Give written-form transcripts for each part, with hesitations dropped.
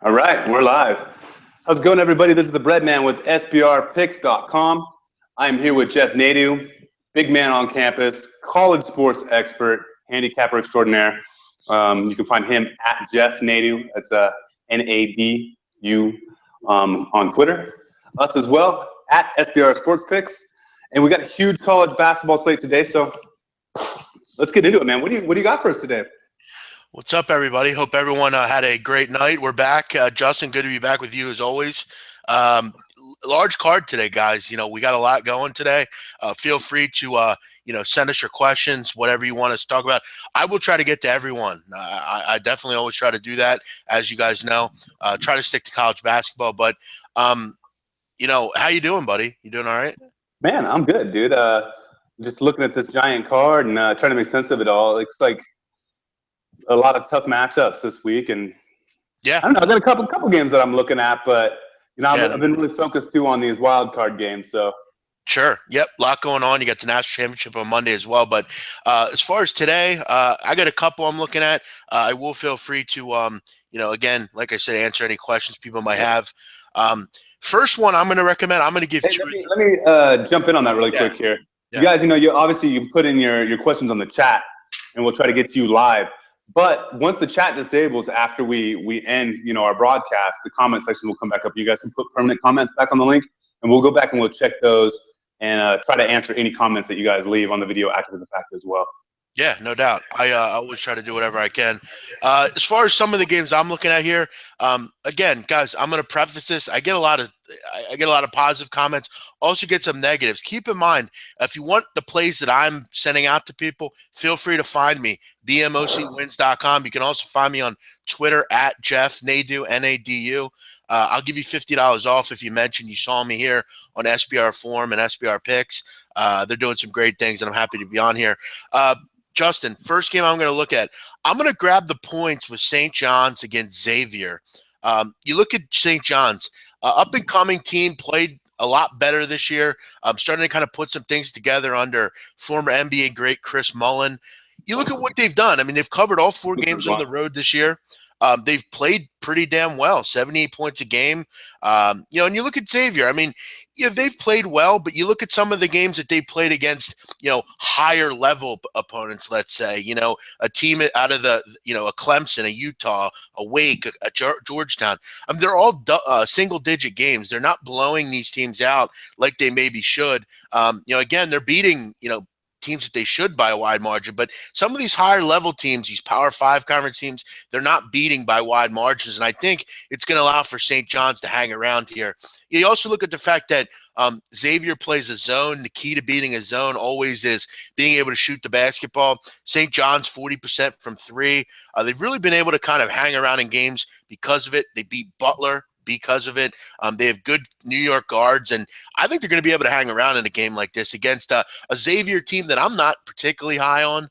All right, we're live. How's it going, everybody? This is the Bread Man with SBRpicks.com. I'm here with Jeff Nadu, big man on campus, college sports expert, handicapper extraordinaire. You can find him at Jeff Nadu. That's Nadu on Twitter. Us as well at SBR Sports Picks. And we got a huge college basketball slate today, so let's get into it, man. What do you got for us today? What's up, everybody? Hope everyone had a great night. We're back. Justin, good to be back with you as always. Large card today, guys. We got a lot going today. Feel free to, send us your questions, whatever you want us to talk about. I will try to get to everyone. I definitely always try to do that, as you guys know. Try to stick to college basketball. But, how you doing, buddy? You doing all right? Man, I'm good, dude. Just looking at this giant card and trying to make sense of it all. It's like a lot of tough matchups this week, and yeah, I don't know. I got a couple games that I'm looking at, but I've been really focused too on these wild card games. So sure, yep, a lot going on. You got the national championship on Monday as well. But as far as today, I got a couple I'm looking at. I will feel free to, again, like I said, answer any questions people might have. First one I'm going to recommend. I'm going to give. Hey, let me jump in on that really quick here. Yeah. You guys, you can put in your questions on the chat, and we'll try to get to you live. But once the chat disables after we end, our broadcast, the comment section will come back up. You guys can put permanent comments back on the link, and we'll go back and we'll check those and try to answer any comments that you guys leave on the video after the fact as well. Yeah, no doubt. I always try to do whatever I can. As far as some of the games I'm looking at here, again, guys, I'm going to preface this. I get a lot of positive comments. Also get some negatives. Keep in mind, if you want the plays that I'm sending out to people, feel free to find me, BMOCwins.com. You can also find me on Twitter at Jeff Nadu, Nadu. I'll give you $50 off if you mention you saw me here on SBR Forum and SBR Picks. They're doing some great things, and I'm happy to be on here. Justin, first game I'm going to look at, I'm going to grab the points with St. John's against Xavier. You look at St. John's, up-and-coming team, played a lot better this year. Starting to kind of put some things together under former NBA great Chris Mullin. You look at what they've done. I mean, they've covered all 4 games on the road this year. They've played pretty damn well, 78 points a game. And you look at Xavier. I mean, they've played well, but you look at some of the games that they played against, higher level opponents, let's say, a team out of a Clemson, a Utah, a Wake, a Georgetown. I mean, they're all single digit games. They're not blowing these teams out like they maybe should. Again, they're beating, teams that they should by a wide margin, but some of these higher level teams, these Power 5 conference teams, they're not beating by wide margins, and I think it's going to allow for St. John's to hang around here. You also look at the fact that Xavier plays a zone. The key to beating a zone always is being able to shoot the basketball. St. John's 40% from 3. They've really been able to kind of hang around in games because of it. They beat Butler because of it. They have good New York guards, and I think they're going to be able to hang around in a game like this against a Xavier team that I'm not particularly high on.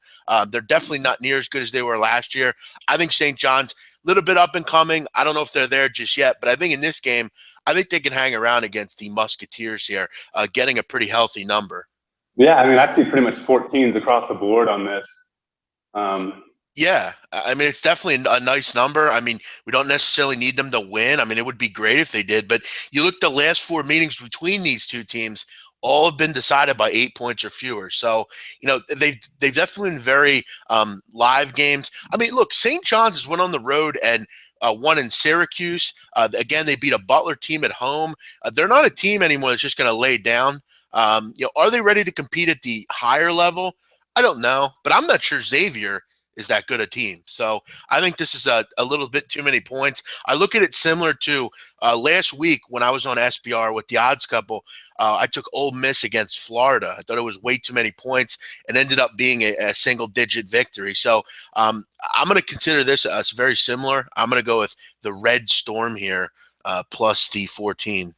They're definitely not near as good as they were last year. I think St. John's a little bit up and coming. I don't know if they're there just yet, but I think in this game, I think they can hang around against the Musketeers here, getting a pretty healthy number. Yeah, I mean, I see pretty much 14s across the board on this. Yeah, I mean, it's definitely a nice number. I mean, we don't necessarily need them to win. I mean, it would be great if they did, but you look at the last 4 meetings between these two teams, all have been decided by 8 points or fewer. So, they've definitely been very live games. I mean, look, St. John's has went on the road and won in Syracuse. Again, they beat a Butler team at home. They're not a team anymore that's just going to lay down. Are they ready to compete at the higher level? I don't know, but I'm not sure Xavier is that good a team. So I think this is a little bit too many points. I look at it similar to last week when I was on SBR with the odds couple. I took Ole Miss against Florida. I thought it was way too many points and ended up being a single-digit victory. So I'm going to consider this as very similar. I'm going to go with the Red Storm here plus the 14.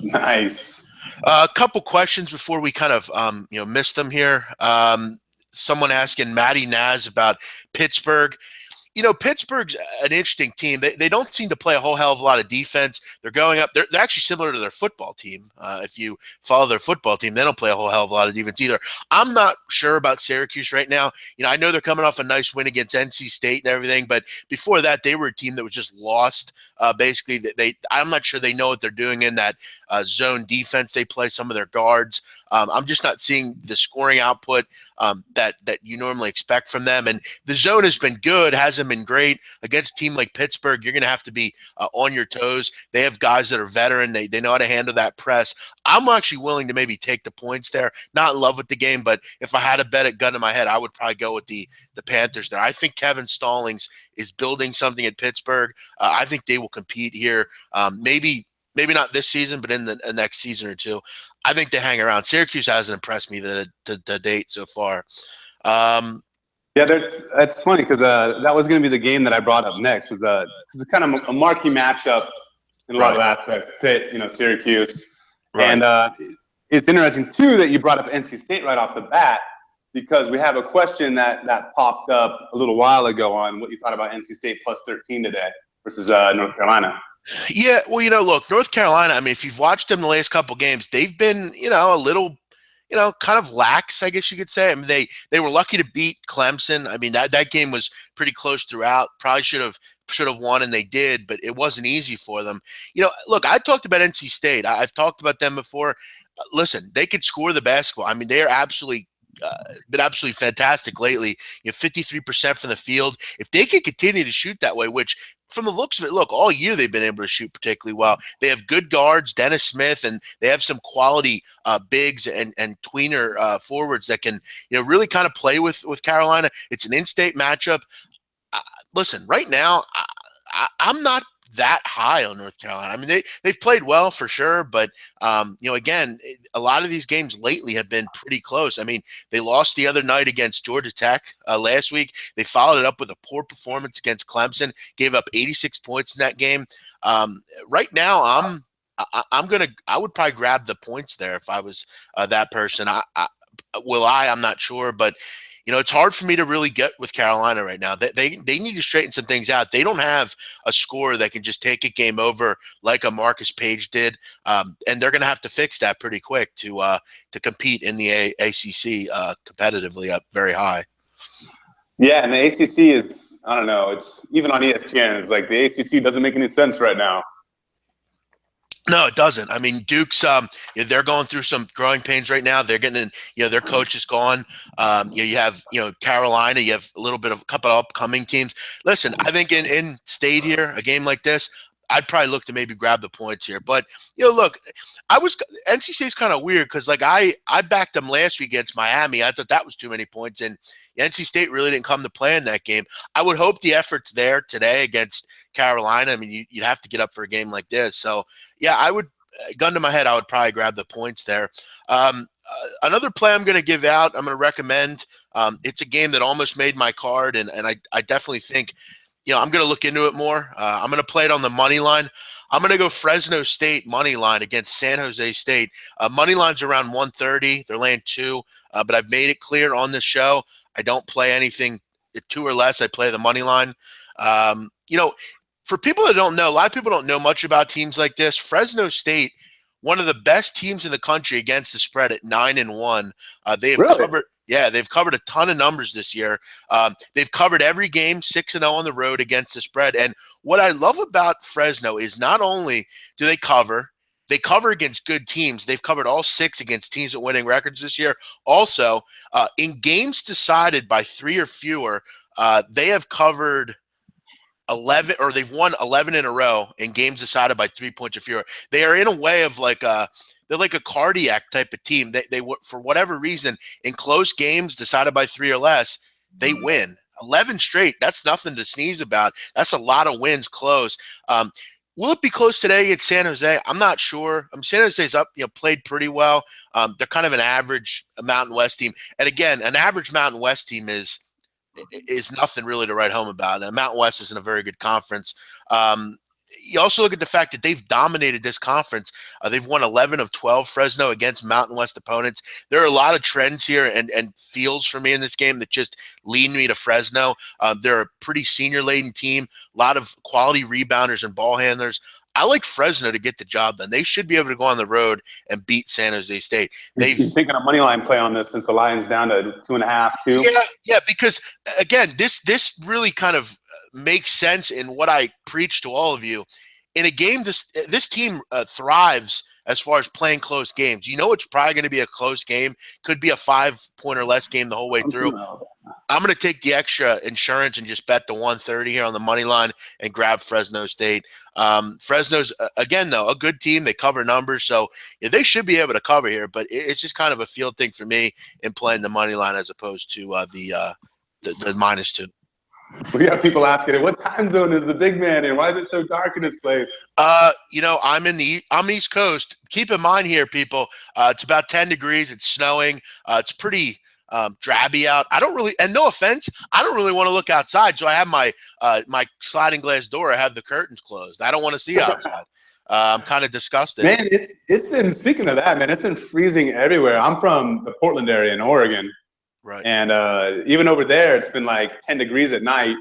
Nice. A couple questions before we kind of miss them here. Someone asking Matty Naz about Pittsburgh. Pittsburgh's an interesting team. They don't seem to play a whole hell of a lot of defense. They're going up. They're actually similar to their football team. If you follow their football team, they don't play a whole hell of a lot of defense either. I'm not sure about Syracuse right now. I know they're coming off a nice win against NC State and everything, but before that, they were a team that was just lost. Basically, I'm not sure they know what they're doing in that zone defense. They play some of their guards. I'm just not seeing the scoring output that you normally expect from them. And the zone has been good, hasn't been great. Against a team like Pittsburgh, you're going to have to be on your toes. They have guys that are veteran. They know how to handle that press. I'm actually willing to maybe take the points there. Not in love with the game, but if I had a bet, a gun in my head, I would probably go with the Panthers there. I think Kevin Stallings is building something at Pittsburgh. I think they will compete here. Maybe not this season, but in the next season or two. I think they hang around. Syracuse hasn't impressed me to date so far. Yeah, that's funny because that was going to be the game that I brought up next. Was it's kind of a marquee matchup in a lot of aspects. Pitt, Syracuse, right. And it's interesting too that you brought up NC State right off the bat because we have a question that popped up a little while ago on what you thought about NC State plus 13 today versus North Carolina. Yeah, well, look, North Carolina, I mean, if you've watched them the last couple games, they've been, a little, kind of lax, I guess you could say. I mean, they were lucky to beat Clemson. I mean, that game was pretty close throughout. Probably should have won, and they did, but it wasn't easy for them. Look, I talked about NC State. I've talked about them before. Listen, they could score the basketball. I mean, they are been absolutely fantastic lately. 53% from the field. If they can continue to shoot that way, which from the looks of it, look, all year they've been able to shoot particularly well. They have good guards, Dennis Smith, and they have some quality bigs and tweener forwards that can, really kind of play with Carolina. It's an in-state matchup. Listen, right now, I'm not that high on North Carolina. I mean, they've played well for sure, but again, a lot of these games lately have been pretty close. I mean, they lost the other night against Georgia Tech last week. They followed it up with a poor performance against Clemson, gave up 86 points in that game. Right now, I would probably grab the points there if I was that person. I'm not sure, but it's hard for me to really get with Carolina right now. They need to straighten some things out. They don't have a scorer that can just take a game over like a Marcus Page did, and they're going to have to fix that pretty quick to compete in the ACC competitively up very high. Yeah, and the ACC is, I don't know, it's even on ESPN. It's like the ACC doesn't make any sense right now. No, it doesn't. I mean, Duke's they're going through some growing pains right now. They're getting in, their coach is gone. You have, Carolina, you have a couple of upcoming teams. Listen, I think in state here, a game like this, I'd probably look to maybe grab the points here. But, look, NC State's kind of weird because, like, I backed them last week against Miami. I thought that was too many points, and NC State really didn't come to play in that game. I would hope the effort's there today against Carolina. I mean, you'd have to get up for a game like this. So, yeah, I would – gun to my head, I would probably grab the points there. Another play I'm going to give out, I'm going to recommend. It's a game that almost made my card, and I definitely think – I'm going to look into it more. I'm going to play it on the money line. I'm going to go Fresno State money line against San Jose State. Money line's around 130. They're laying 2, but I've made it clear on this show I don't play anything 2 or less. I play the money line. For people that don't know, a lot of people don't know much about teams like this. Fresno State, one of the best teams in the country against the spread at 9-1. They have covered. Yeah, they've covered a ton of numbers this year. They've covered every game 6-0 on the road against the spread. And what I love about Fresno is not only do they cover against good teams. They've covered all 6 against teams with winning records this year. Also, in games decided by 3 or fewer, they have covered 11, or they've won 11 in a row in games decided by 3 points or fewer. They are in a way of they're like a cardiac type of team. They for whatever reason, in close games decided by 3 or less, they win 11 straight. That's nothing to sneeze about. That's a lot of wins close. Will it be close today against San Jose? I'm not sure. San Jose's up, played pretty well. They're kind of an average Mountain West team. And again, an average Mountain West team is nothing really to write home about. And Mountain West isn't a very good conference. you also look at the fact that they've dominated this conference. They've won 11 of 12 Fresno against Mountain West opponents. There are a lot of trends here and feels for me in this game that just lead me to Fresno. They're a pretty senior-laden team, a lot of quality rebounders and ball handlers. I like Fresno to get the job done. They should be able to go on the road and beat San Jose State. You're thinking a money line play on this since the Lions down to 2.5, 2? Yeah, because again, this really kind of makes sense in what I preach to all of you. In a game, this team thrives as far as playing close games. You know it's probably going to be a close game. Could be a 5-point or less game the whole way through. I'm going to take the extra insurance and just bet the 130 here on the money line and grab Fresno State. Fresno's, again, though, a good team. They cover numbers, so yeah, they should be able to cover here. But it's just kind of a field thing for me in playing the money line as opposed to the -2. We got people asking, what time zone is the big man in? Why is it so dark in this place? I'm East Coast. Keep in mind here, people, it's about 10 degrees. It's snowing. It's pretty drabby out. And no offense, I don't really want to look outside. So I have my sliding glass door. I have the curtains closed. I don't want to see outside. I'm kind of disgusted. Man, it's been, speaking of that, man, it's been freezing everywhere. I'm from the Portland area in Oregon. Right. And even over there, it's been like 10 degrees at night,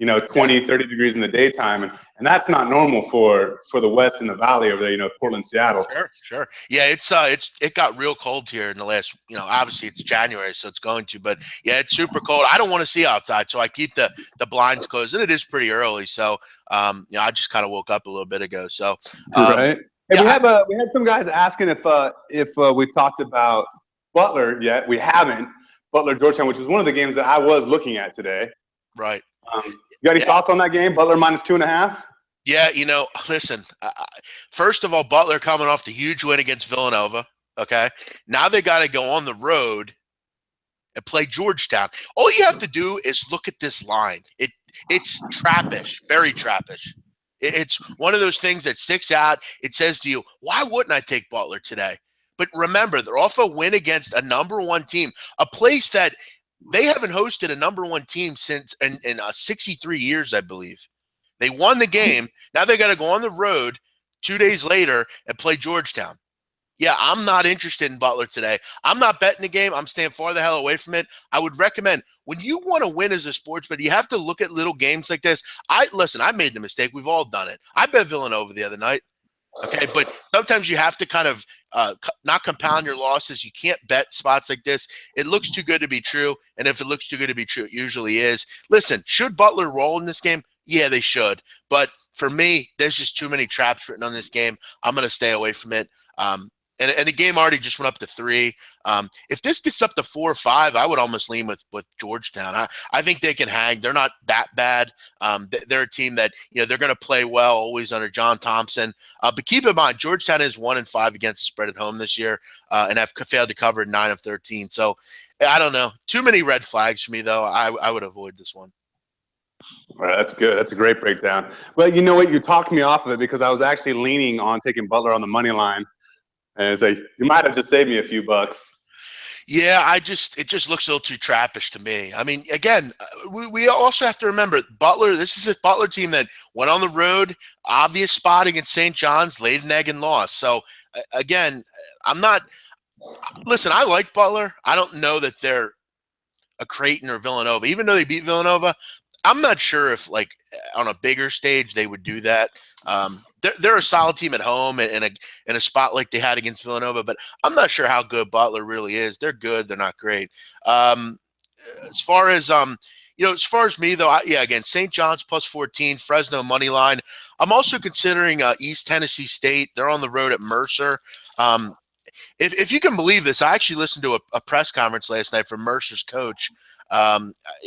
20, 30 degrees in the daytime. And that's not normal for the West and the Valley over there, Portland, Seattle. Sure. Yeah, it got real cold here in the last, obviously it's January, so it's going to, but yeah, it's super cold. I don't want to see outside, so I keep the blinds closed, and it is pretty early. So, I just kind of woke up a little bit ago. So, right. Hey, yeah, we had some guys asking if we've talked about Butler yet. We haven't. Butler, Georgetown, which is one of the games that I was looking at today. Right. You got any thoughts on that game? Butler -2.5? Yeah, listen, first of all, Butler coming off the huge win against Villanova, okay? Now they got to go on the road and play Georgetown. All you have to do is look at this line. It's trappish, very trappish. It's one of those things that sticks out. It says to you, why wouldn't I take Butler today? But remember, they're off a win against a #1 team, a place that they haven't hosted a #1 team since in 63 years, I believe. They won the game. Now they got to go on the road 2 days later and play Georgetown. Yeah, I'm not interested in Butler today. I'm not betting the game. I'm staying far the hell away from it. I would recommend when you want to win as a sportsman, you have to look at little games like this. I made the mistake. We've all done it. I bet Villanova the other night. Okay, but sometimes you have to kind of not compound your losses. You can't bet spots like this. It looks too good to be true, and if it looks too good to be true, it usually is. Listen, should Butler roll in this game? Yeah, they should. But for me, there's just too many traps written on this game. I'm going to stay away from it. And the game already just went up to 3. If this gets up to 4 or 5, I would almost lean with Georgetown. I think they can hang. They're not that bad. They're a team that they're going to play well, always under John Thompson. But keep in mind, Georgetown is 1-5 against the spread at home this year, and have failed to cover 9 of 13. So I don't know. Too many red flags for me, though. I would avoid this one. All right, that's good. That's a great breakdown. Well, you know what? You talked me off of it because I was actually leaning on taking Butler on the money line. And it's like, you might have just saved me a few bucks. Yeah, it just looks a little too trappish to me. I mean, again, we also have to remember Butler. This is a Butler team that went on the road, obvious spot against St. John's, laid an egg and lost. So again, listen, I like Butler. I don't know that they're a Creighton or Villanova, even though they beat Villanova. I'm not sure if, like, on a bigger stage they would do that. They're a solid team at home in a spot like they had against Villanova, but I'm not sure how good Butler really is. They're good. They're not great. As far as me though, again, St. John's +14, Fresno money line. I'm also considering East Tennessee State. They're on the road at Mercer. If you can believe this, I actually listened to a press conference last night from Mercer's coach.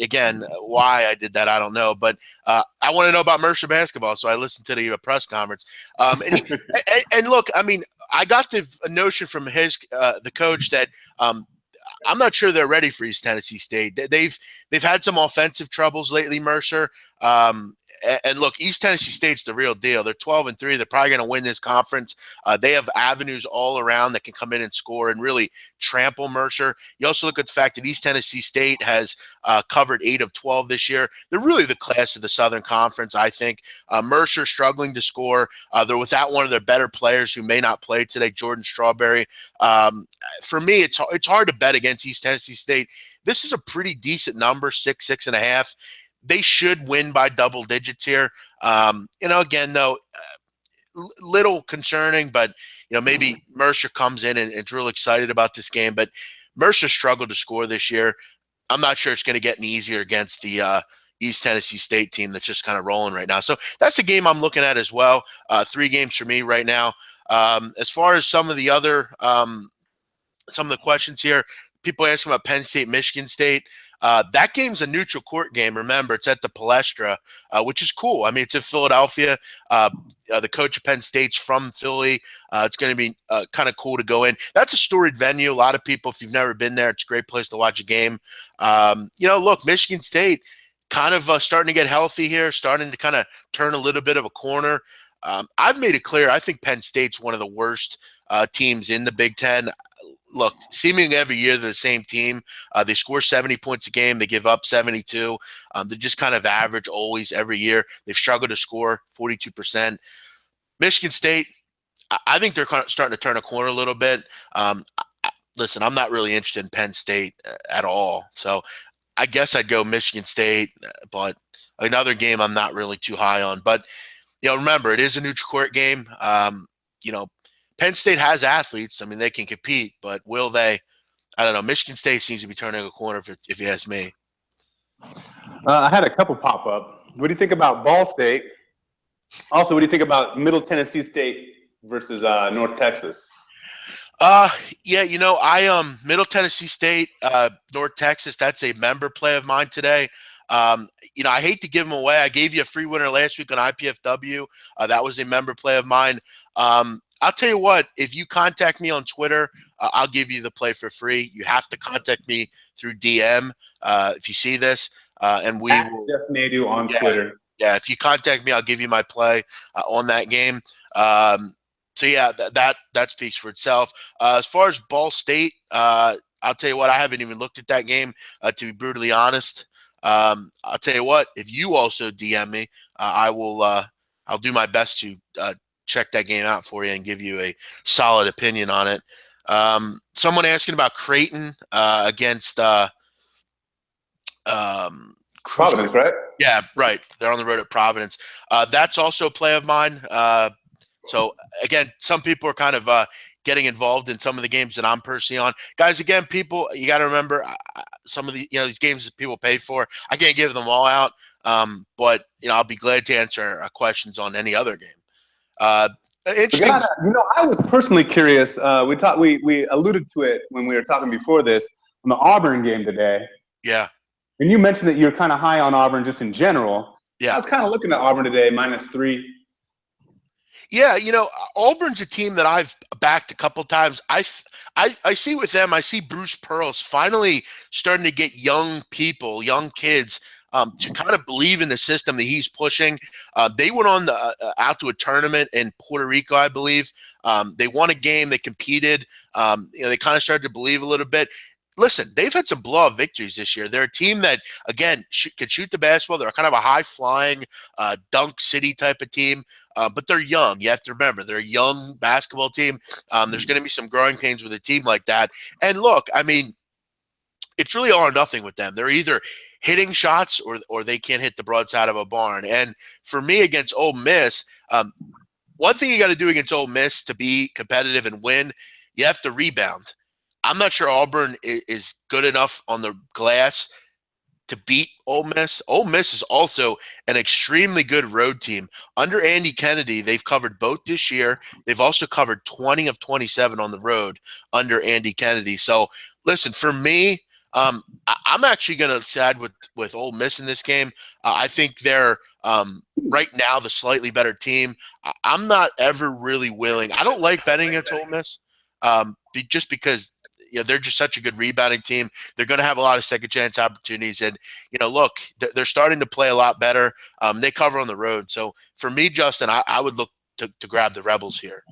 Again, why I did that, I don't know, but I want to know about Mercer basketball, so I listened to the press conference. And look, I mean, I got the notion from the coach that I'm not sure they're ready for East Tennessee State. They've had some offensive troubles lately, Mercer, and look, East Tennessee State's the real deal. They're 12-3. They're probably going to win this conference. They have avenues all around that can come in and score and really trample Mercer. You also look at the fact that East Tennessee State has covered 8 of 12 this year. They're really the class of the Southern Conference, I think. Mercer struggling to score. They're without one of their better players who may not play today, Jordan Strawberry. For me, it's hard to bet against East Tennessee State. This is a pretty decent number, 6.5. They should win by double digits here. Again, though, little concerning, but, maybe Mercer comes in and is real excited about this game. But Mercer struggled to score this year. I'm not sure it's going to get any easier against the East Tennessee State team that's just kind of rolling right now. So that's a game I'm looking at as well. 3 games for me right now. As far as some of the other some of the questions here, people asking about Penn State, Michigan State. That game's a neutral court game. Remember, it's at the Palestra, which is cool. I mean, it's in Philadelphia. The coach of Penn State's from Philly. It's going to be kind of cool to go in. That's a storied venue. A lot of people, if you've never been there, it's a great place to watch a game. Look, Michigan State kind of starting to get healthy here, starting to kind of turn a little bit of a corner. I've made it clear I think Penn State's one of the worst teams in the Big Ten. Look, seemingly every year they're the same team. They score 70 points a game. They give up 72. They're just kind of average always every year. They've struggled to score 42%. Michigan State, I think they're kind of starting to turn a corner a little bit. Listen, I'm not really interested in Penn State at all. So I guess I'd go Michigan State, but another game I'm not really too high on. But, remember, it is a neutral court game. Penn State has athletes. I mean, they can compete, but will they? I don't know. Michigan State seems to be turning a corner, if you ask me. I had a couple pop up. What do you think about Ball State? Also, what do you think about Middle Tennessee State versus North Texas? Middle Tennessee State, North Texas, that's a member play of mine today. I hate to give them away. I gave you a free winner last week on IPFW. That was a member play of mine. I'll tell you what, if you contact me on Twitter, I'll give you the play for free. You have to contact me through DM if you see this. And we will. Jeff Nadu on Twitter. Yeah, if you contact me, I'll give you my play on that game. That speaks for itself. As far as Ball State, I'll tell you what, I haven't even looked at that game, to be brutally honest. I'll tell you what, if you also DM me, I'll do my best to check that game out for you and give you a solid opinion on it. Someone asking about Creighton against Providence, right? Yeah, right. They're on the road at Providence. That's also a play of mine. So again, some people are kind of getting involved in some of the games that I'm personally on. Guys, again, people, you got to remember some of the these games that people pay for. I can't give them all out, but I'll be glad to answer questions on any other game. Interesting. I was personally curious. We alluded to it when we were talking before this on the Auburn game today. Yeah. And you mentioned that you're kind of high on Auburn just in general. Yeah. I was kind of looking at Auburn today, -3. Yeah, Auburn's a team that I've backed a couple times. I see with them, I see Bruce Pearl's finally starting to get young people, young kids, to kind of believe in the system that he's pushing. They went on out to a tournament in Puerto Rico, I believe. They won a game. They competed. They kind of started to believe a little bit. Listen, they've had some blowout victories this year. They're a team that, again, can shoot the basketball. They're kind of a high-flying, dunk city type of team, but they're young. You have to remember, they're a young basketball team. There's going to be some growing pains with a team like that. And look, I mean, it's really all or nothing with them. They're either hitting shots or they can't hit the broadside of a barn. And for me, against Ole Miss, one thing you got to do against Ole Miss to be competitive and win, you have to rebound. I'm not sure Auburn is good enough on the glass to beat Ole Miss. Ole Miss is also an extremely good road team. Under Andy Kennedy, they've covered both this year. They've also covered 20 of 27 on the road under Andy Kennedy. So, listen, for me, I'm actually going to side with Ole Miss in this game. I think they're right now the slightly better team. I'm not ever really willing. I don't like betting against Ole Miss just because – they're just such a good rebounding team. They're going to have a lot of second chance opportunities. And, look, they're starting to play a lot better. They cover on the road. So for me, Justin, I would look to grab the Rebels here.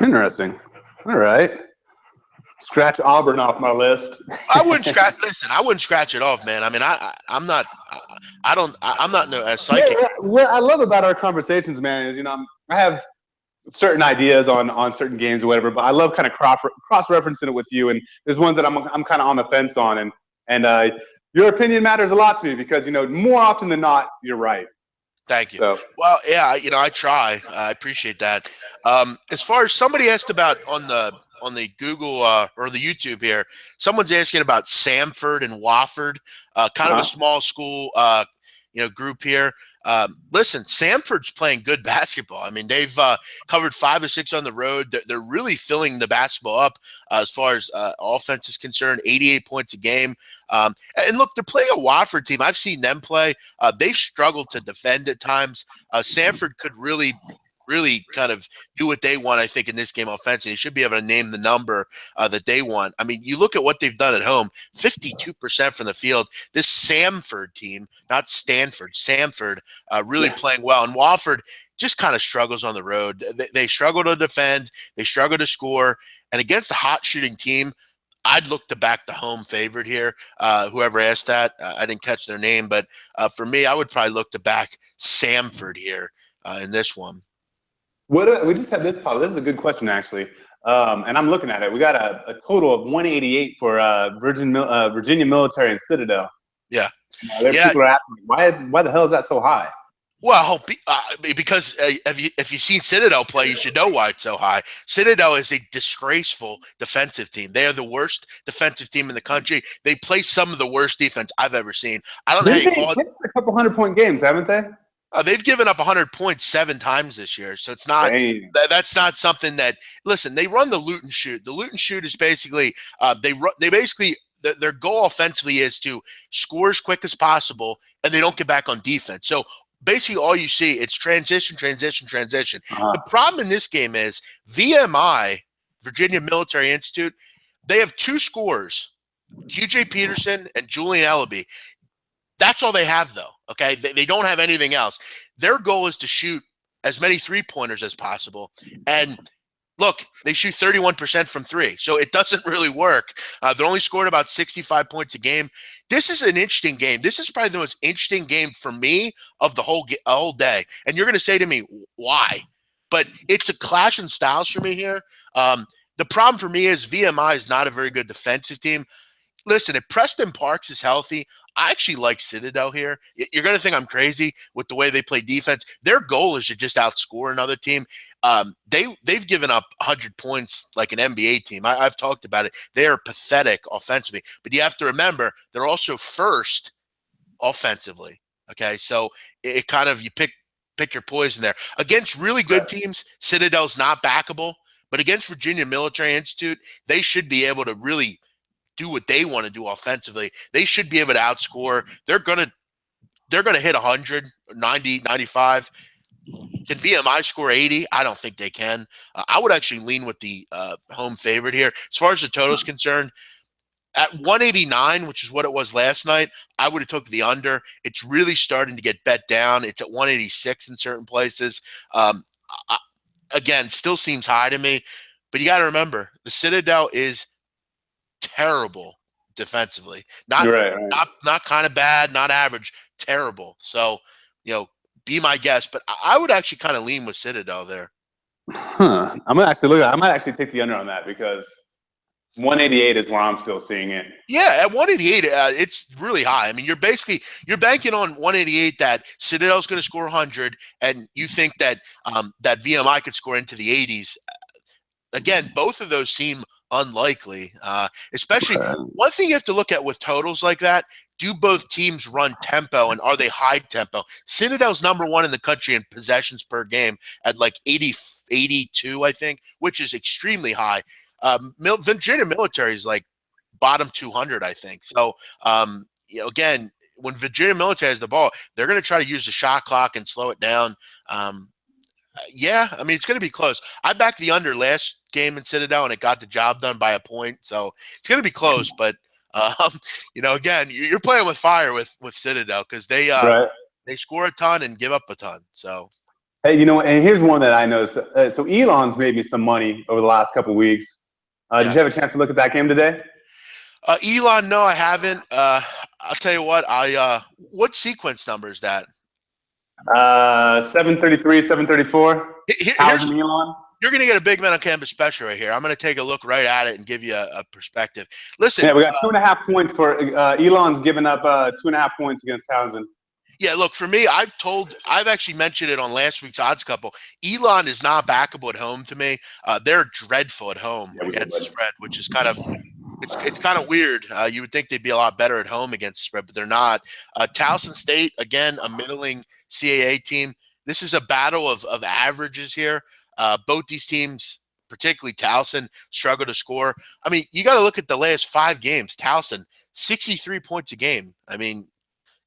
Interesting. All right. Scratch Auburn off my list. I wouldn't scratch it off, man. I mean, I'm not as psychic. Yeah, what I love about our conversations, man, is, I have certain ideas on certain games or whatever, but I love kind of cross-referencing it with you. And there's ones that I'm kind of on the fence on. And your opinion matters a lot to me because, more often than not, you're right. Thank you. So. Well, yeah, I try. I appreciate that. As far as somebody asked about on the Google or the YouTube here, someone's asking about Samford and Wofford, kind of a small school, group here. Listen, Samford's playing good basketball. I mean, they've covered 5 or 6 on the road. They're really filling the basketball up as far as offense is concerned, 88 points a game. And look, they're playing a Wofford team. I've seen them play. They've struggled to defend at times. Samford could really kind of do what they want, I think, in this game offensively. They should be able to name the number that they want. I mean, you look at what they've done at home, 52% from the field. This Samford team, not Stanford, Samford, really playing well. And Wofford just kind of struggles on the road. They struggle to defend. They struggle to score. And against a hot shooting team, I'd look to back the home favorite here. Whoever asked that, I didn't catch their name. But for me, I would probably look to back Samford here in this one. We just had this pop. This is a good question, actually. And I'm looking at it. We got a total of 188 for Virginia Military and Citadel. Yeah. People are asking, why the hell is that so high? Well, because if you've seen Citadel play, you should know why it's so high. Citadel is a disgraceful defensive team. They are the worst defensive team in the country. They play some of the worst defense I've ever seen. I don't know how you call it. A couple 100-point games, haven't they? They've given up 100 points 7 times this year, so it's not. That's not something that. Listen, they run the loot and shoot. The loot and shoot is basically they basically their goal offensively is to score as quick as possible, and they don't get back on defense. So basically, all you see it's transition. The problem in this game is VMI, Virginia Military Institute. They have 2 scorers, QJ Peterson and Julian Ellaby. That's all they have, though. Okay, they don't have anything else. Their goal is to shoot as many 3-pointers as possible. And look, they shoot 31% from 3, so it doesn't really work. They're only scoring about 65 points a game. This is an interesting game. This is probably the most interesting game for me of the whole day. And you're going to say to me, why? But it's a clash in styles for me here. The problem for me is VMI is not a very good defensive team. Listen, if Preston Parks is healthy, I actually like Citadel here. You're going to think I'm crazy with the way they play defense. Their goal is to just outscore another team. They've given up 100 points like an NBA team. I've talked about it. They are pathetic offensively. But you have to remember, they're also first offensively. Okay, so it kind of, you pick your poison there. Against really good teams, Citadel's not backable. But against Virginia Military Institute, they should be able to really do what they want to do offensively. They should be able to outscore. They're gonna hit 100, 90, 95. Can VMI score 80? I don't think they can. I would actually lean with the home favorite here. As far as the total is concerned, at 189, which is what it was last night, I would have took the under. It's really starting to get bet down. It's at 186 in certain places. Again, still seems high to me. But you got to remember, the Citadel is terrible defensively. Not kind of bad, not average, terrible. So, be my guest. But I would actually kind of lean with Citadel there. I'm gonna actually I might actually take the under on that because 188 is where I'm still seeing it. Yeah, at 188, it's really high. I mean, you're banking on 188 that Citadel's going to score 100, and you think that that VMI could score into the 80s. Again, both of those seem unlikely, especially one thing you have to look at with totals like that. Do both teams run tempo, and are they high tempo? Citadel's number 1 in the country in possessions per game at like 82, I think, which is extremely high. Virginia Military is like bottom 200, I think. So, again, when Virginia Military has the ball, they're going to try to use the shot clock and slow it down. Yeah, I mean, it's going to be close. I backed the under last game in Citadel, and it got the job done by a point. So it's going to be close. But, again, you're playing with fire with Citadel because Right. they score a ton and give up a ton. So, Hey, and here's one that I noticed. So Elon's made me some money over the last couple of weeks. Did yeah. you have a chance to look at that game today? Elon, no, I haven't. I'll tell you what. What sequence number is that? 733, 734. Here's Towson Elon. You're going to get a big man on campus special right here. I'm going to take a look right at it and give you a perspective. Listen. Yeah, we got 2.5 points for Elon's giving up 2.5 points against Towson. Yeah, look, for me, I've actually mentioned it on last week's Odds Couple. Elon is not backable at home to me. They're dreadful at home against the spread, which is kind of it's kind of weird. You would think they'd be a lot better at home against the spread, but they're not. Towson State, again, a middling CAA team. This is a battle of averages here. Both these teams, particularly Towson, struggle to score. I mean, you got to look at the last 5 games. Towson, 63 points a game. I mean,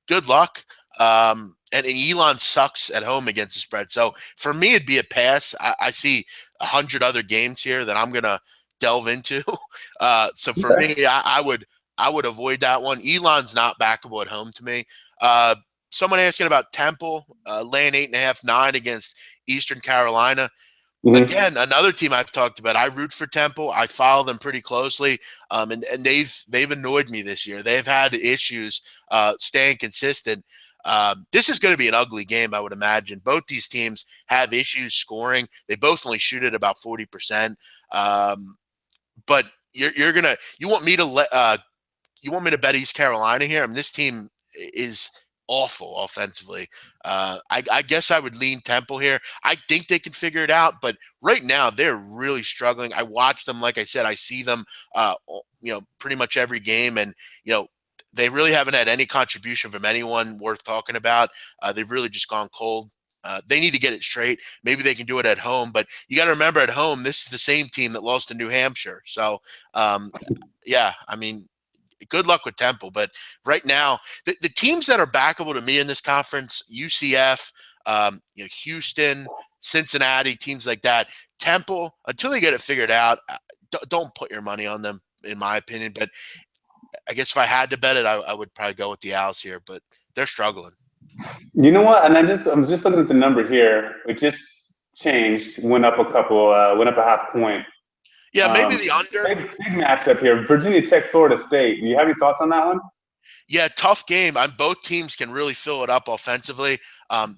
good luck. And Elon sucks at home against the spread. So for me, it'd be a pass. I see 100 other games here that I'm gonna delve into. So for me, I would avoid that one. Elon's not backable at home to me. Someone asking about Temple laying 8.5, 9 against Eastern Carolina. Again, another team I've talked about. I root for Temple. I follow them pretty closely, and they've annoyed me this year. They've had issues staying consistent. This is going to be an ugly game, I would imagine. Both these teams have issues scoring. They both only shoot at about 40%. But you want me to bet East Carolina here? I mean, this team is awful offensively. I guess I would lean Temple here. I think they can figure it out, but right now they're really struggling. I watch them, like I said, I see them, pretty much every game, and they really haven't had any contribution from anyone worth talking about. They've really just gone cold. They need to get it straight. Maybe they can do it at home, but you got to remember at home, this is the same team that lost to New Hampshire. So, yeah, I mean, good luck with Temple. But right now, the teams that are backable to me in this conference, UCF, Houston, Cincinnati, teams like that. Temple, until they get it figured out, don't put your money on them, in my opinion. But I guess if I had to bet it, I would probably go with the Owls here, but they're struggling. You know what? And I'm just looking at the number here. It just changed, went up a 0.5 point. Yeah, maybe the under. Big matchup here. Virginia Tech, Florida State. Do you have any thoughts on that one? Yeah, tough game. Both teams can really fill it up offensively.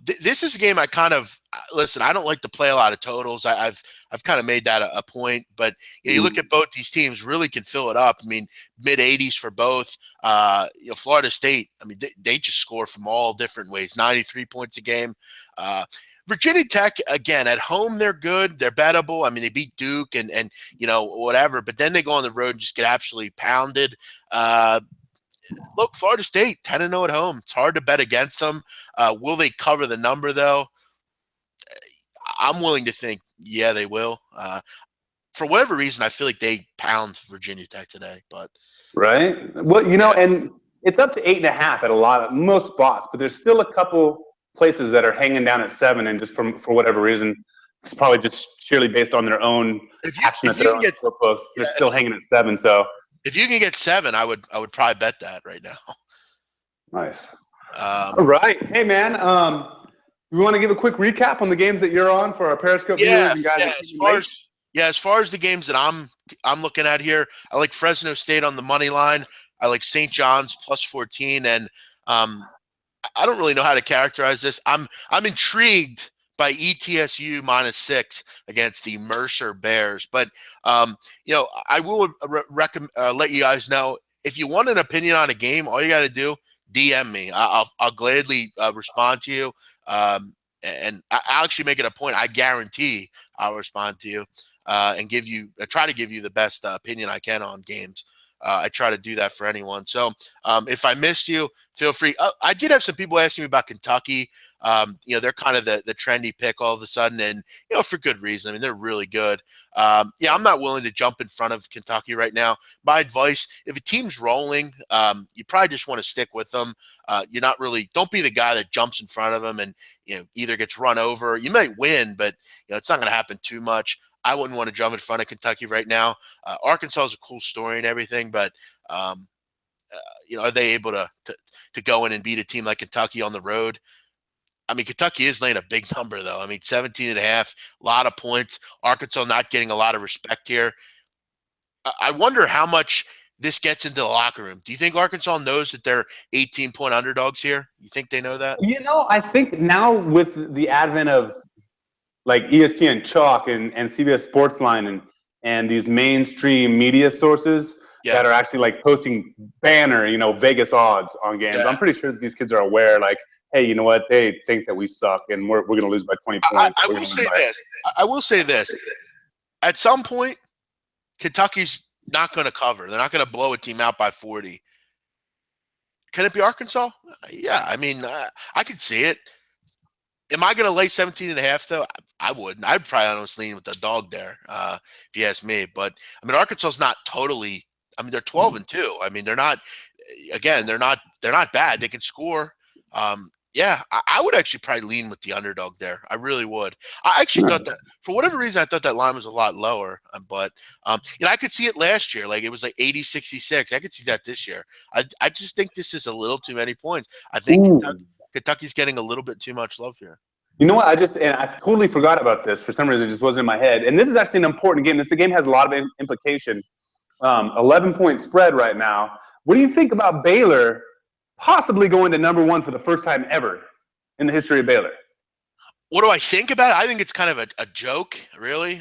This is a game I kind of listen. I don't like to play a lot of totals. I've kind of made that a point. But you look at both these teams, really can fill it up. I mean, mid 80s for both. Florida State. I mean, they just score from all different ways. 93 points a game. Virginia Tech, again, at home, they're good. They're bettable. I mean, they beat Duke and whatever. But then they go on the road and just get absolutely pounded. Look, Florida State, 10-0 at home. It's hard to bet against them. Will they cover the number, though? I'm willing to think, yeah, they will. For whatever reason, I feel like they pound Virginia Tech today. But right. Well, and it's up to 8.5 at most spots, but there's still a couple places that are hanging down at 7, and just for whatever reason, it's probably just sheerly based on their own action at their own books. They're still hanging at 7, so. If you can get 7, I would probably bet that right now. Nice. All right. Hey, man. We want to give a quick recap on the games that you're on for our Periscope viewers and guys. As far as the games that I'm looking at here, I like Fresno State on the money line. I like St. John's plus 14, and I don't really know how to characterize this. I'm intrigued by ETSU -6 against the Mercer Bears. But, I will let you guys know, if you want an opinion on a game, all you got to do, DM me. I'll gladly respond to you. And I'll actually make it a point. I guarantee I'll respond to you and try to give you the best opinion I can on games. I try to do that for anyone. So if I missed you, feel free. I did have some people asking me about Kentucky. They're kind of the trendy pick all of a sudden, and for good reason. I mean, they're really good. I'm not willing to jump in front of Kentucky right now. My advice: if a team's rolling, you probably just want to stick with them. Don't be the guy that jumps in front of them and either gets run over. You might win, but it's not going to happen too much. I wouldn't want to jump in front of Kentucky right now. Arkansas is a cool story and everything, but are they able to go in and beat a team like Kentucky on the road? I mean, Kentucky is laying a big number, though. I mean, 17.5, a lot of points. Arkansas not getting a lot of respect here. I wonder how much this gets into the locker room. Do you think Arkansas knows that they're 18-point underdogs here? You think they know that? I think now with the advent of like ESPN Chalk and CBS Sportsline and these mainstream media sources that are actually like posting banner, Vegas odds on games. I'm pretty sure that these kids are aware, like, hey, you know what? They think that we suck and we're going to lose by 20 points. I will say this. At some point, Kentucky's not going to cover. They're not going to blow a team out by 40. Can it be Arkansas? Yeah. I mean, I could see it. Am I going to lay 17.5 though? I wouldn't. I'd probably almost lean with the dog there, if you ask me. But I mean, Arkansas's not totally. I mean, they're 12-2. I mean, they're not. Again, they're not bad. They can score. I would actually probably lean with the underdog there. I really would. I actually thought that for whatever reason, I thought that line was a lot lower. But I could see it last year. Like it was like 80-66. I could see that this year. I just think this is a little too many points. I think Kentucky's getting a little bit too much love here. You know what? I totally forgot about this. For some reason, it just wasn't in my head. And this is actually an important game. This game has a lot of implication. 11-point spread right now. What do you think about Baylor possibly going to number one for the first time ever in the history of Baylor? What do I think about it? I think it's kind of a joke, really.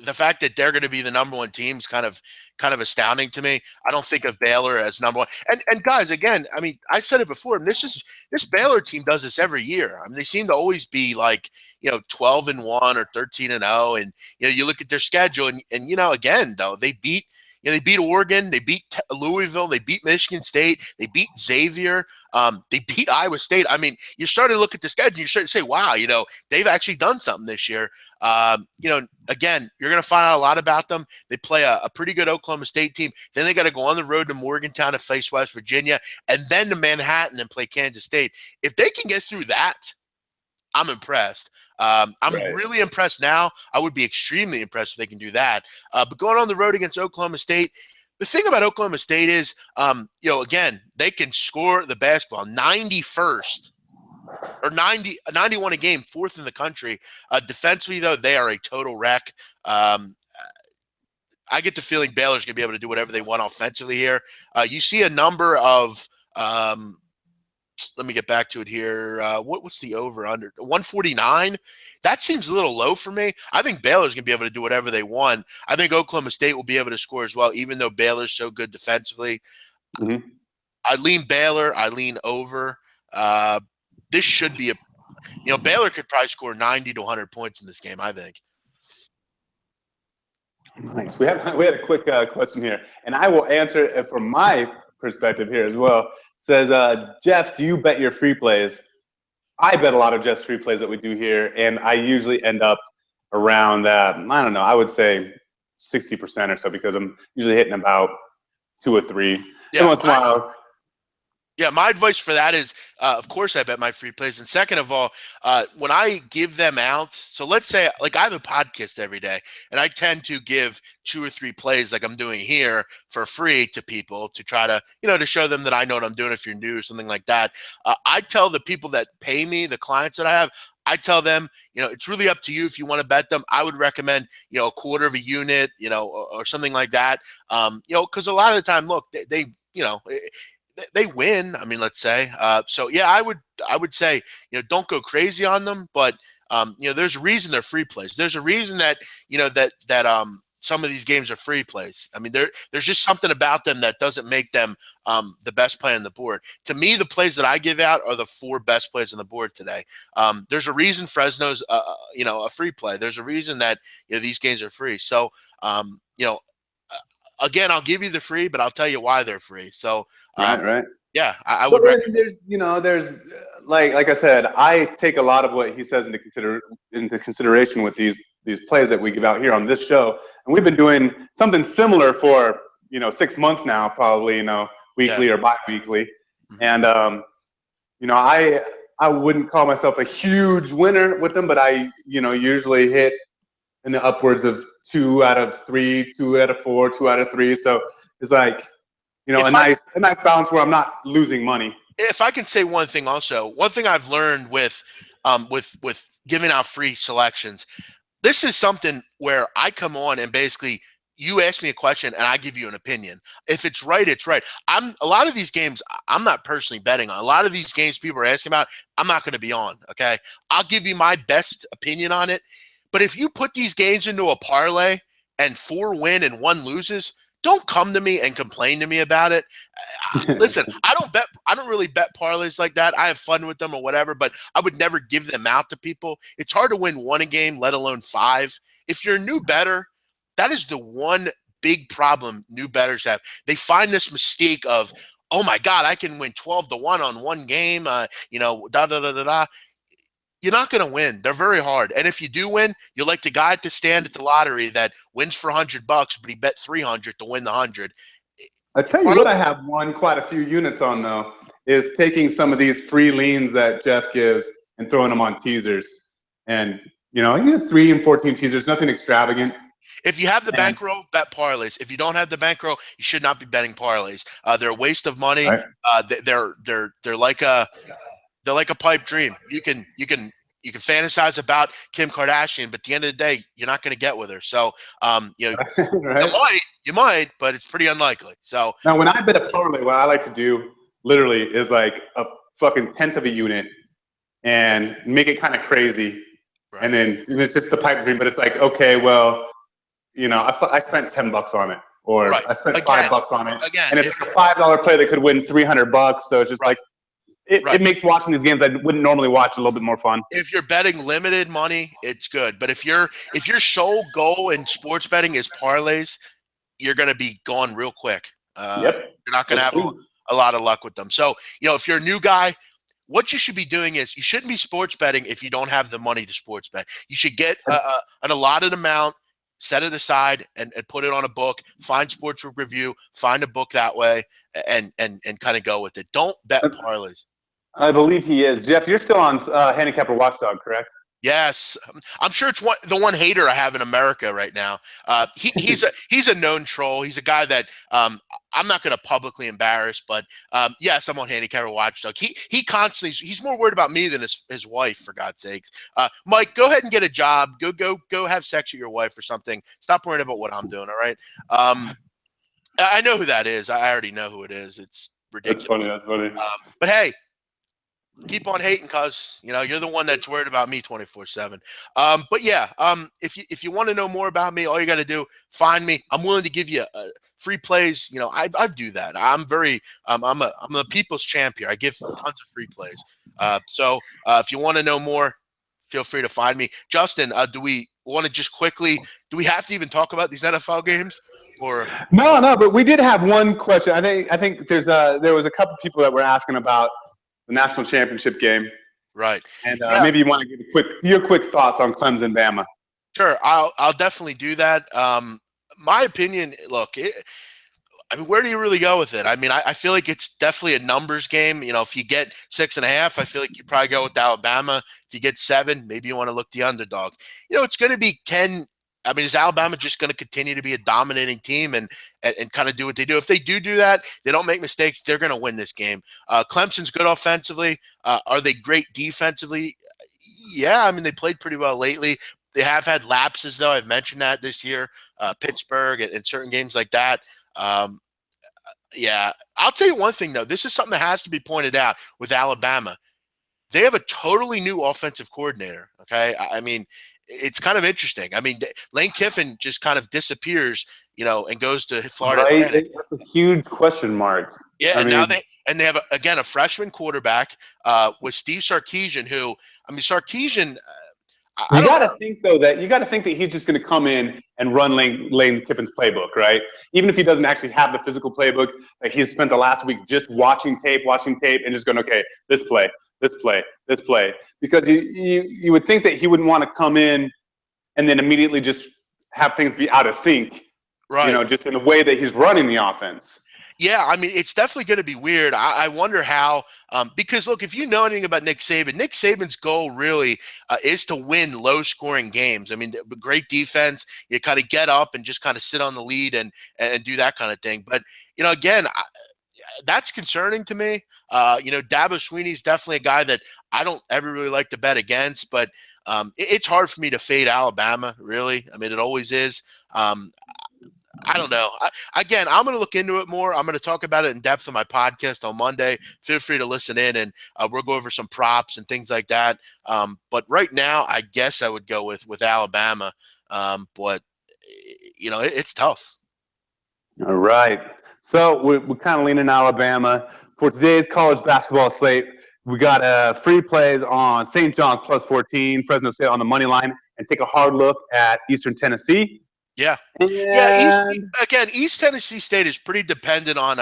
The fact that they're going to be the number one team is kind of astounding to me. I don't think of Baylor as number one. And guys, again, I mean, I've said it before. This Baylor team does this every year. I mean, they seem to always be like 12-1 or 13-0, and you look at their schedule, and again though they beat. They beat Oregon, they beat Louisville, they beat Michigan State, they beat Xavier, they beat Iowa State. I mean, you start to look at the schedule, you start to say, wow, they've actually done something this year. Again, you're going to find out a lot about them. They play a pretty good Oklahoma State team. Then they got to go on the road to Morgantown to face West Virginia, and then to Manhattan and play Kansas State. If they can get through that, I'm impressed. I'm really impressed now. I would be extremely impressed if they can do that. But going on the road against Oklahoma State, the thing about Oklahoma State is, again, they can score the basketball 91st or 91 a game, fourth in the country. Defensively, though, they are a total wreck. I get the feeling Baylor's going to be able to do whatever they want offensively here. You see a number of let me get back to it here. What's the over under 149? That seems a little low for me. I think Baylor's going to be able to do whatever they want. I think Oklahoma State will be able to score as well, even though Baylor's so good defensively. I lean Baylor. I lean over. This should be Baylor could probably score 90 to 100 points in this game, I think. Nice. We had a quick question here, and I will answer it from my perspective here as well. It says, Jeff, do you bet your free plays? I bet a lot of Jeff's free plays that we do here, and I usually end up around that, I don't know, I would say 60% or so, because I'm usually hitting about 2 or 3. Once in a while. Yeah, my advice for that is, of course, I bet my free plays. And second of all, when I give them out, so let's say, like I have a podcast every day, and I tend to give 2 or 3 plays like I'm doing here for free to people to try to, to show them that I know what I'm doing if you're new or something like that. I tell the people that pay me, the clients that I have, I tell them, it's really up to you if you want to bet them. I would recommend, a quarter of a unit, or something like that. Because a lot of the time, look, they win. I mean, let's say. So yeah, I would say, don't go crazy on them, but there's a reason they're free plays. There's a reason that that some of these games are free plays. I mean, there's just something about them that doesn't make them the best play on the board. To me, the plays that I give out are the 4 best plays on the board today. There's a reason Fresno's a free play. There's a reason that these games are free. So again, I'll give you the free, but I'll tell you why they're free. So, Right. yeah, I would But recommend. there's like I said, I take a lot of what he says into consideration with these plays that we give out here on this show, and we've been doing something similar for 6 months now, probably weekly or bi-weekly, and I wouldn't call myself a huge winner with them, but I usually hit in the upwards of 2 out of 3, 2 out of 4, 2 out of 3. So it's like a nice balance where I'm not losing money. If I can say one thing also, one thing I've learned with giving out free selections, this is something where I come on and basically you ask me a question and I give you an opinion. If it's right, it's right. A lot of these games I'm not personally betting on. A lot of these games people are asking about, I'm not going to be on. Okay, I'll give you my best opinion on it. But if you put these games into a parlay and 4 win and 1 loses, don't come to me and complain to me about it. Listen, I don't really bet parlays like that. I have fun with them or whatever, but I would never give them out to people. It's hard to win 1 a game, let alone 5. If you're a new bettor, that is the one big problem new bettors have. They find this mystique of, oh my God, I can win 12-1 on 1 game. You're not going to win. They're very hard. And if you do win, you're like the guy at the stand at the lottery that wins for $100, but he bet 300 to win the 100. I tell you what, I have won quite a few units on though, is taking some of these free leans that Jeff gives and throwing them on teasers. And you get 3 and 14 teasers, nothing extravagant. If you have the bankroll, bet parlays. If you don't have the bankroll, you should not be betting parlays. They're a waste of money. Right. They're like a pipe dream. You can fantasize about Kim Kardashian, but at the end of the day, you're not going to get with her. So, right. you might, but it's pretty unlikely. So now, when I bet a parlay, what I like to do literally is like a fucking 1/10 of a unit and make it kind of crazy, right. And then it's just the pipe dream. But it's like, okay, well, I spent $10 on it, or right. I spent $5 on it, and it's a $5 play that could win $300. So it's just right. like. It makes watching these games I wouldn't normally watch a little bit more fun. If you're betting limited money, it's good. But if your sole goal in sports betting is parlays, you're going to be gone real quick. You're not going to have a lot of luck with them. So, if you're a new guy, what you should be doing is you shouldn't be sports betting if you don't have the money to sports bet. You should get an allotted amount, set it aside, and put it on a book. Find Sportsbook Review, find a book that way, and kind of go with it. Don't bet parlays. I believe he is. Jeff, you're still on Handicapper Watchdog, correct? Yes, I'm sure it's the one hater I have in America right now. He's a known troll. He's a guy that I'm not going to publicly embarrass, but yes, I'm on Handicapper Watchdog. He constantly he's more worried about me than his wife, for God's sakes. Mike, go ahead and get a job. Go have sex with your wife or something. Stop worrying about what I'm doing. All right. I know who that is. I already know who it is. It's ridiculous. That's funny. But hey. Keep on hating, cause you're the one that's worried about me 24/7. But yeah, if you want to know more about me, all you got to do, find me. I'm willing to give you free plays. I do that. I'm a people's champ here. I give tons of free plays. So if you want to know more, feel free to find me. Justin, do we want to just quickly? Do we have to even talk about these NFL games? Or no, but we did have one question. I think there was a couple people that were asking about the national championship game, right? And maybe you want to give your quick thoughts on Clemson, Bama. Sure, I'll definitely do that. My opinion, look, where do you really go with it? I mean, I feel like it's definitely a numbers game. If you get 6.5, I feel like you probably go with Alabama. If you get 7, maybe you want to look the underdog. It's going to be is Alabama just going to continue to be a dominating team and kind of do what they do? If they do that, they don't make mistakes, they're going to win this game. Clemson's good offensively. Are they great defensively? Yeah, they played pretty well lately. They have had lapses, though. I've mentioned that this year. Pittsburgh and certain games like that. Yeah, I'll tell you one thing, though. This is something that has to be pointed out with Alabama. They have a totally new offensive coordinator, okay? It's kind of interesting. Lane Kiffin just kind of disappears, and goes to Florida Atlantic. That's a huge question mark. Yeah, now they have a freshman quarterback with Steve Sarkisian, who Sarkisian. I You don't got know. to think though that he's just going to come in and run Lane Kiffin's playbook, right? Even if he doesn't actually have the physical playbook, like he's spent the last week just watching tape, and just going, okay, this play, because you would think that he wouldn't want to come in and then immediately just have things be out of sync, Right. just in the way that he's running the offense. Yeah, I mean, it's definitely going to be weird. I wonder how, because look, if you know anything about Nick Saban's goal really is to win low-scoring games. I mean, great defense. You kind of get up and just kind of sit on the lead and do that kind of thing. But again, that's concerning to me. Dabo Swinney's definitely a guy that I don't ever really like to bet against, but it's hard for me to fade Alabama, really. I mean, it always is. I don't know. Again, I'm going to look into it more. I'm going to talk about it in depth on my podcast on Monday. Feel free to listen in, and we'll go over some props and things like that. But right now, I guess I would go with Alabama. But it's tough. All right. So we're kind of leaning Alabama. For today's college basketball slate, we got free plays on St. John's plus 14, Fresno State on the money line, and take a hard look at Eastern Tennessee. Yeah. And East Tennessee State is pretty dependent on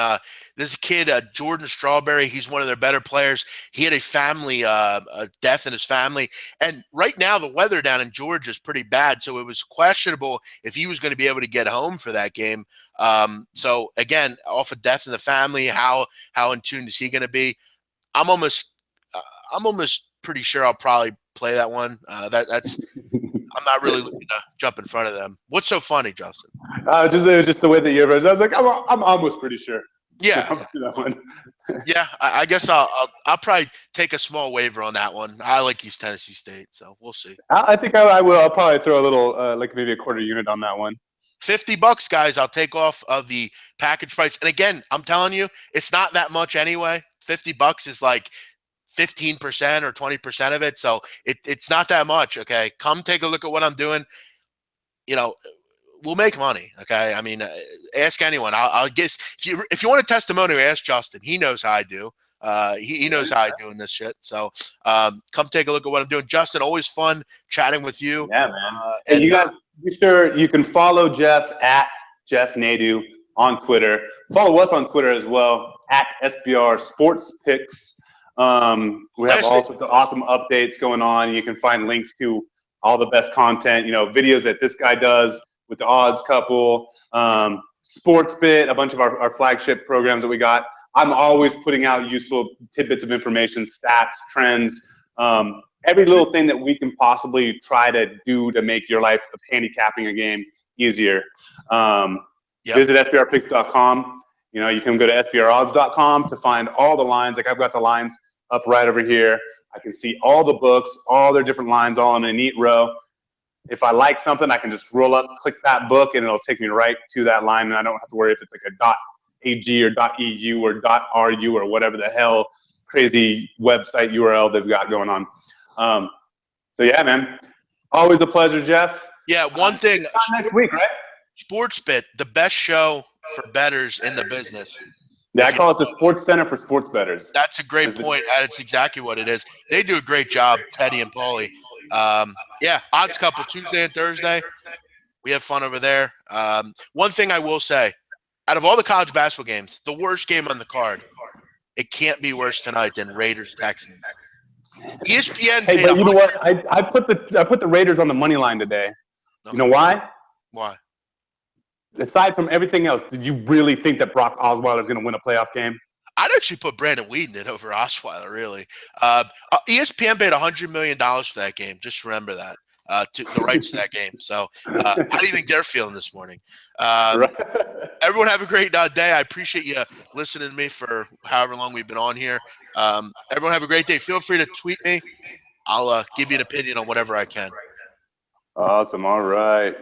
this kid, Jordan Strawberry. He's one of their better players. He had a family a death in his family. And right now the weather down in Georgia is pretty bad, so it was questionable if he was going to be able to get home for that game. So, again, off a death in the family, how in tune is he going to be? I'm almost pretty sure I'll probably play that one. That's I'm not really looking to jump in front of them. What's so funny, Justin? it was just the way that you were. I was like, I'm almost pretty sure. Yeah, that one. yeah. I guess I'll probably take a small waiver on that one. I like East Tennessee State, so we'll see. I think I will. I'll probably throw a little, like maybe a quarter unit on that one. $50, guys. I'll take off of the package price. And again, I'm telling you, it's not that much anyway. $50 is like 15% or 20% of it, so it's not that much. Okay, come take a look at what I'm doing. We'll make money. Okay, I mean, ask anyone. I'll guess if you want a testimonial, ask Justin. He knows how I do. He knows how I do in this shit. So come take a look at what I'm doing. Justin, always fun chatting with you. Yeah, man. And you guys, be sure you can follow Jeff at Jeff Nadu on Twitter. Follow us on Twitter as well at SBR Sports Picks. We have all sorts of awesome updates going on. You can find links to all the best content, videos that this guy does with the odds couple, Sportsbit, a bunch of our flagship programs that we got. I'm always putting out useful tidbits of information, stats, trends, every little thing that we can possibly try to do to make your life of handicapping a game easier. Visit SBRpicks.com. You can go to SBRodds.com to find all the lines. Like I've got the lines up right over here. I can see all the books, all their different lines, all in a neat row. If I like something, I can just roll up, click that book, and it'll take me right to that line, and I don't have to worry if it's like a .ag or .eu or .ru or whatever the hell crazy website URL they've got going on. So yeah, man, always a pleasure, Jeff. Yeah, one thing. Next week, right? Sportsbit, the best show for bettors in the business. Yeah, I call it the Sports Center for sports bettors. That's a great point. That's exactly what it is. They do a great job, Teddy and Paulie. Yeah, odds couple Tuesday and Thursday. We have fun over there. One thing I will say, out of all the college basketball games, the worst game on the card, it can't be worse tonight than Raiders-Texans. ESPN paid. Hey, but you know what? I put the Raiders on the money line today. Okay. You know why? Why? Aside from everything else, did you really think that Brock Osweiler is going to win a playoff game? I'd actually put Brandon Whedon in over Osweiler, really. ESPN paid $100 million for that game. Just remember that, to the rights to that game. So how do you think they're feeling this morning? Everyone have a great day. I appreciate you listening to me for however long we've been on here. Everyone have a great day. Feel free to tweet me. I'll give you an opinion on whatever I can. Awesome. All right.